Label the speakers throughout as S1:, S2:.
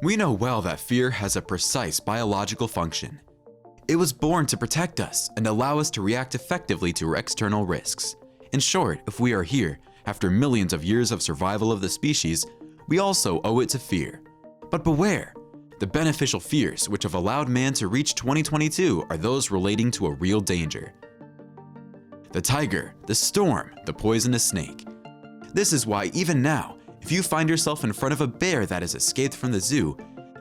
S1: We know well that fear has a precise biological function. It was born to protect us and allow us to react effectively to external risks. In short, if we are here, after millions of years of survival of the species, we also owe it to fear. But beware! The beneficial fears which have allowed man to reach 2022 are those relating to a real danger. The tiger, the storm, the poisonous snake. This is why even now, if you find yourself in front of a bear that has escaped from the zoo,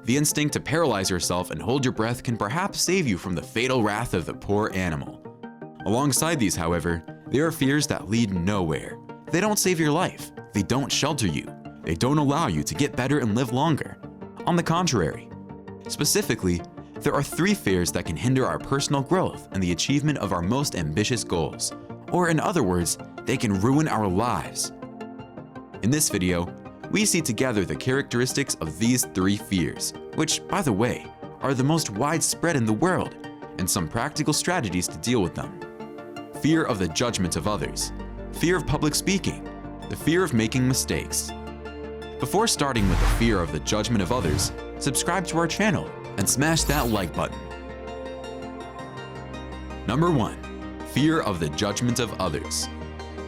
S1: the instinct to paralyze yourself and hold your breath can perhaps save you from the fatal wrath of the poor animal. Alongside these, however, there are fears that lead nowhere. They don't save your life. They don't shelter you. They don't allow you to get better and live longer. On the contrary, specifically, there are 3 fears that can hinder our personal growth and the achievement of our most ambitious goals. Or in other words, they can ruin our lives. In this video, we see together the characteristics of these 3 fears, which, by the way, are the most widespread in the world, and some practical strategies to deal with them. Fear of the judgment of others. Fear of public speaking. The fear of making mistakes. Before starting with the fear of the judgment of others, subscribe to our channel and smash that like button. Number 1. Fear of the judgment of others.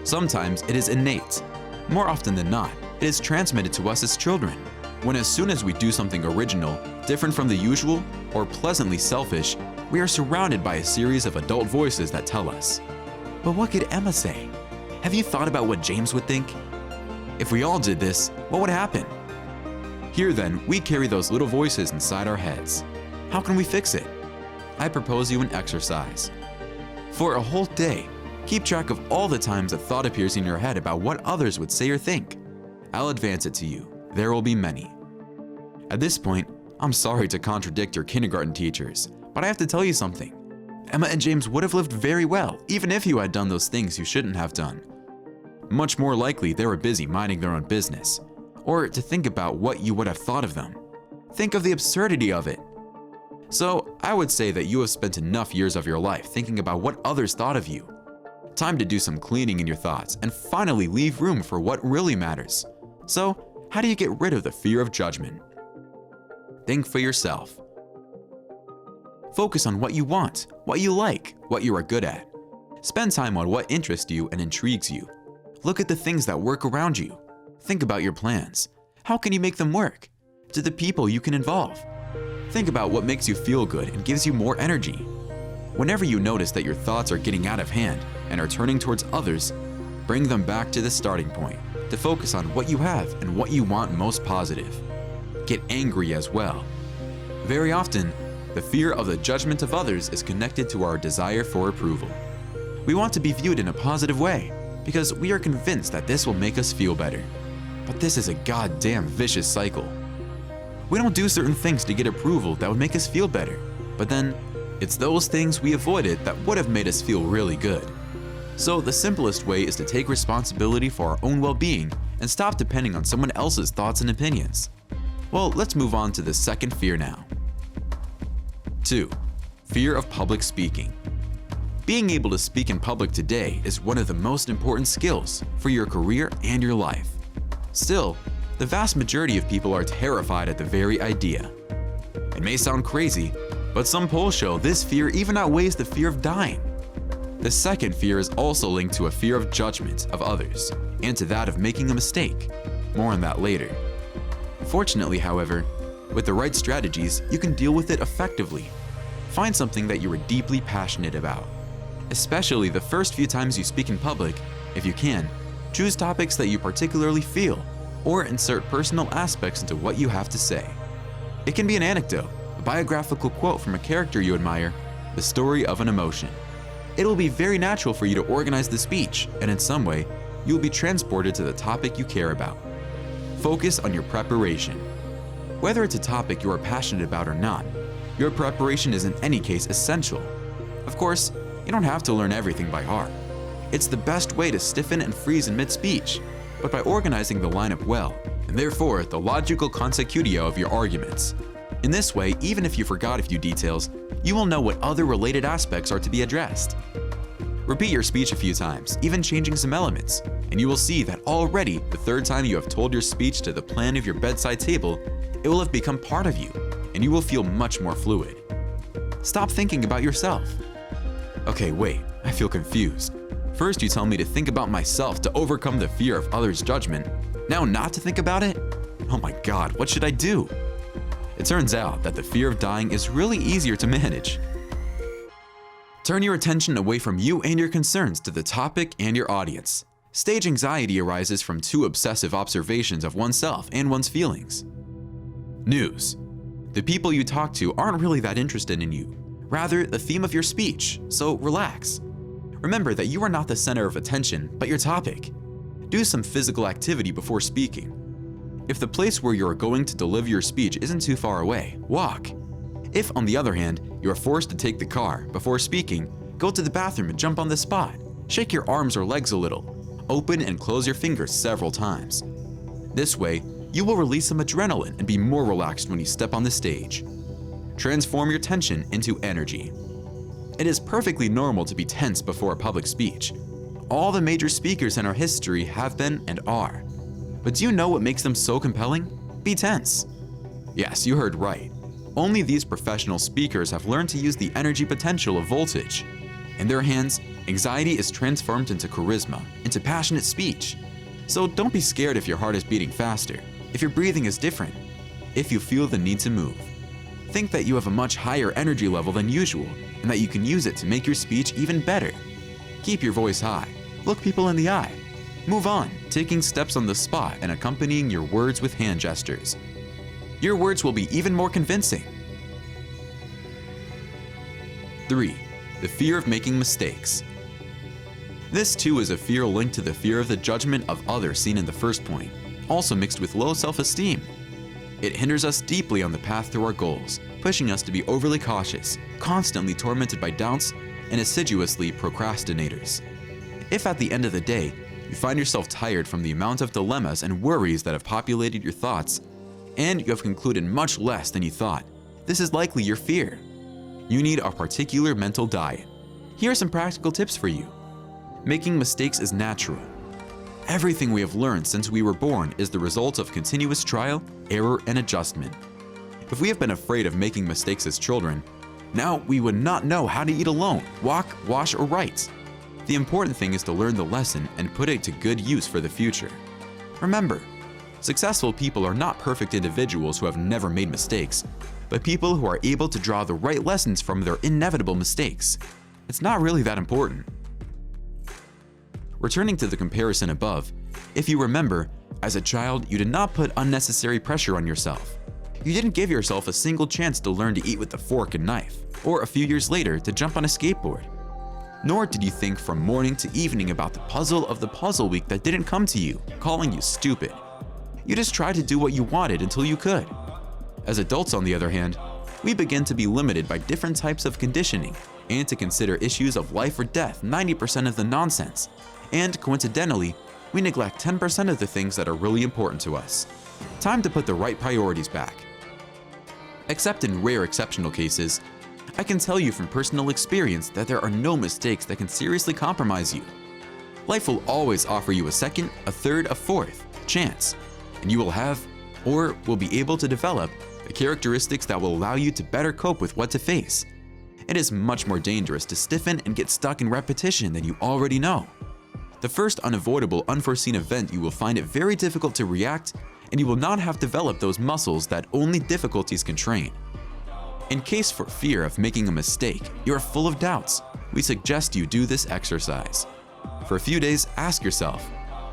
S1: Sometimes it is innate. More often than not, it is transmitted to us as children, when as soon as we do something original, different from the usual, or pleasantly selfish, we are surrounded by a series of adult voices that tell us, "But what could Emma say? Have you thought about what James would think? If we all did this, what would happen?" Here then, we carry those little voices inside our heads. How can we fix it? I propose you an exercise. For a whole day, keep track of all the times a thought appears in your head about what others would say or think. I'll advance it to you. There will be many. At this point, I'm sorry to contradict your kindergarten teachers, but I have to tell you something. Emma and James would have lived very well, even if you had done those things you shouldn't have done. Much more likely they were busy minding their own business, or to think about what you would have thought of them. Think of the absurdity of it. So, I would say that you have spent enough years of your life thinking about what others thought of you. Time to do some cleaning in your thoughts and finally leave room for what really matters. So, how do you get rid of the fear of judgment? Think for yourself. Focus on what you want, what you like, what you are good at. Spend time on what interests you and intrigues you. Look at the things that work around you. Think about your plans. How can you make them work? To the people you can involve. Think about what makes you feel good and gives you more energy. Whenever you notice that your thoughts are getting out of hand and are turning towards others, bring them back to the starting point to focus on what you have and what you want most positive. Get angry as well. Very often, the fear of the judgment of others is connected to our desire for approval. We want to be viewed in a positive way because we are convinced that this will make us feel better. But this is a goddamn vicious cycle. We don't do certain things to get approval that would make us feel better, but then it's those things we avoided that would have made us feel really good. So the simplest way is to take responsibility for our own well-being and stop depending on someone else's thoughts and opinions. Well, let's move on to the second fear now. 2. Fear of public speaking. Being able to speak in public today is one of the most important skills for your career and your life. Still, the vast majority of people are terrified at the very idea. It may sound crazy, but some polls show this fear even outweighs the fear of dying. The second fear is also linked to a fear of judgment of others and to that of making a mistake. More on that later. Fortunately, however, with the right strategies, you can deal with it effectively. Find something that you are deeply passionate about. Especially the first few times you speak in public, if you can, choose topics that you particularly feel, or insert personal aspects into what you have to say. It can be an anecdote, a biographical quote from a character you admire, the story of an emotion. It will be very natural for you to organize the speech, and in some way, you will be transported to the topic you care about. Focus on your preparation. Whether it's a topic you are passionate about or not, your preparation is in any case essential. Of course, you don't have to learn everything by heart. It's the best way to stiffen and freeze in mid-speech, but by organizing the lineup well, and therefore the logical consecutio of your arguments. In this way, even if you forgot a few details, you will know what other related aspects are to be addressed. Repeat your speech a few times, even changing some elements, and you will see that already the third time you have told your speech to the plan of your bedside table, it will have become part of you, and you will feel much more fluid. Stop thinking about yourself. Okay, wait, I feel confused. First you tell me to think about myself to overcome the fear of others' judgment. Now not to think about it? Oh my God, what should I do? It turns out that the fear of dying is really easier to manage. Turn your attention away from you and your concerns to the topic and your audience. Stage anxiety arises from too obsessive observations of oneself and one's feelings. News. The people you talk to aren't really that interested in you, rather the theme of your speech, so relax. Remember that you are not the center of attention, but your topic. Do some physical activity before speaking. If the place where you are going to deliver your speech isn't too far away, walk. If, on the other hand, you are forced to take the car before speaking, go to the bathroom and jump on the spot. Shake your arms or legs a little. Open and close your fingers several times. This way, you will release some adrenaline and be more relaxed when you step on the stage. Transform your tension into energy. It is perfectly normal to be tense before a public speech. All the major speakers in our history have been and are. But do you know what makes them so compelling? Be tense. Yes, you heard right. Only these professional speakers have learned to use the energy potential of voltage. In their hands, anxiety is transformed into charisma, into passionate speech. So don't be scared if your heart is beating faster, if your breathing is different, if you feel the need to move. Think that you have a much higher energy level than usual, and that you can use it to make your speech even better. Keep your voice high. Look people in the eye. Move on, taking steps on the spot and accompanying your words with hand gestures. Your words will be even more convincing. 3. The fear of making mistakes. This too is a fear linked to the fear of the judgment of others seen in the first point, also mixed with low self-esteem. It hinders us deeply on the path to our goals, pushing us to be overly cautious, constantly tormented by doubts, and assiduously procrastinators. If at the end of the day, you find yourself tired from the amount of dilemmas and worries that have populated your thoughts, and you have concluded much less than you thought, this is likely your fear. You need a particular mental diet. Here are some practical tips for you. Making mistakes is natural. Everything we have learned since we were born is the result of continuous trial, error, and adjustment. If we have been afraid of making mistakes as children, now we would not know how to eat alone, walk, wash, or write. The important thing is to learn the lesson and put it to good use for the future. Remember, successful people are not perfect individuals who have never made mistakes, but people who are able to draw the right lessons from their inevitable mistakes. It's not really that important. Returning to the comparison above, if you remember, as a child, you did not put unnecessary pressure on yourself. You didn't give yourself a single chance to learn to eat with a fork and knife, or a few years later to jump on a skateboard. Nor did you think from morning to evening about the puzzle of the puzzle week that didn't come to you, calling you stupid. You just tried to do what you wanted until you could. As adults, on the other hand, we begin to be limited by different types of conditioning and to consider issues of life or death 90% of the nonsense. And coincidentally, we neglect 10% of the things that are really important to us. Time to put the right priorities back. Except in rare exceptional cases, I can tell you from personal experience that there are no mistakes that can seriously compromise you. Life will always offer you a second, a third, a fourth chance, and you will have, or will be able to develop, the characteristics that will allow you to better cope with what to face. It is much more dangerous to stiffen and get stuck in repetition than you already know. The first unavoidable, unforeseen event, you will find it very difficult to react, and you will not have developed those muscles that only difficulties can train. In case for fear of making a mistake, you are full of doubts, we suggest you do this exercise. For a few days, ask yourself,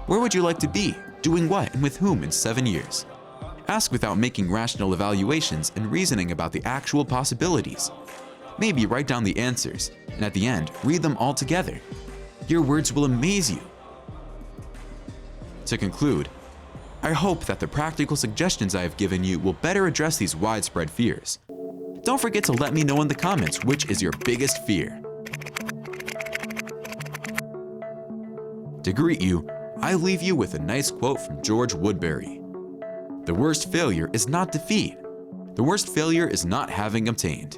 S1: where would you like to be, doing what, and with whom in 7 years? Ask without making rational evaluations and reasoning about the actual possibilities. Maybe write down the answers, and at the end, read them all together. Your words will amaze you. To conclude, I hope that the practical suggestions I have given you will better address these widespread fears. Don't forget to let me know in the comments which is your biggest fear. To greet you, I leave you with a nice quote from George Woodberry. The worst failure is not defeat. The worst failure is not having obtained.